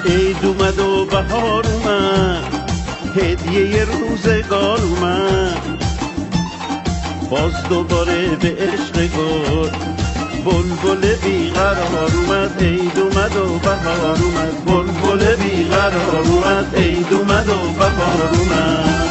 عید اومد و بهار اومد، هدیه روزگار اومد، باز دوباره به عشق گل بلبل بیقرار اومد. عید اومد و بهار اومد، بلبل بیقرار اومد. عید اومد و بهار اومد.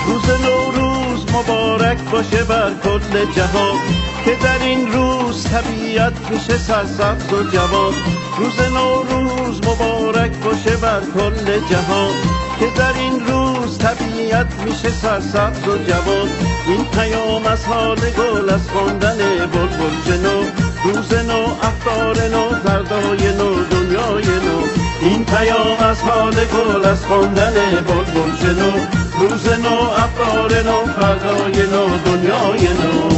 روز نوروز مبارک باشه بر کل جهان، که در این روز طبیعت میشه سرسبز و جوان. روز نوروز مبارک باشه بر کل جهان، که در این روز طبیعت میشه سرسبز و جوان. این پیام از حال گل، از خواندن بلبل شنو، روز نو، افکار نو، فردای نو، دنیای نو. این پیام از حال گل، از خواندن بلبل شنو، روز نو، افکار نو، فردای نو، دنیای نو.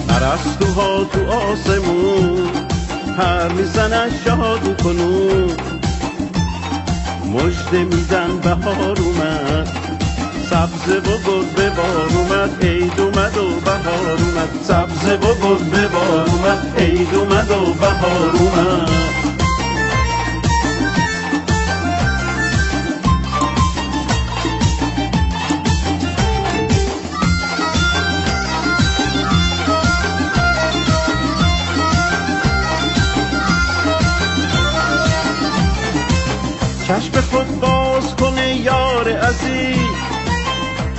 پرستوها تو آسمون پر میزنن شاد کنون، مژده میدن بهار اومد، سبزه و گل به بار اومد. عید اومد و بهار اومد، سبزه و گل به بار اومد. عید اومد و بهار اومد. چشم خود باز کنه یار عزیز،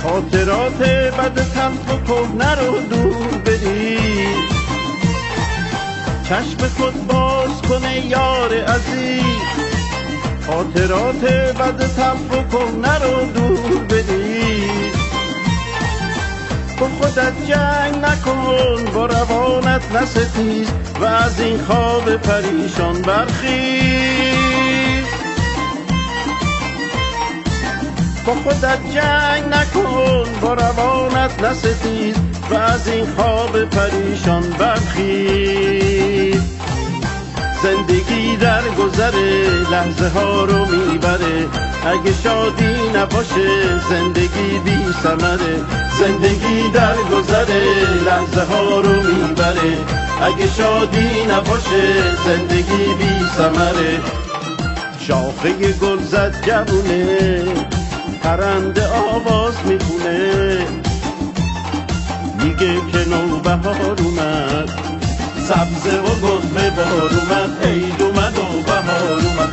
خاطرات بد تلخ و کهنه رو دور بری. چشم خود باز کنه یار عزیز، خاطرات بد تلخ و کهنه رو دور بری. با خودت جنگ نکن، با روانت نستیز، و از این خواب پریشان برخیز. با خودت جنگ نکن، با روانت نستیز، و از این خواب پریشان برخیز. زندگی در گذره، لحظه ها رو میبره، اگه شادی نباشه زندگی بی ثمره. زندگی در گذره، لحظه ها رو میبره، اگه شادی نباشه زندگی بی ثمره. شاخه گل زد جوونه، پرنده آواز میخونه، میگه که نوبهار اومد، سبزه و گل به بار اومد. عید اومد و بهار اومد،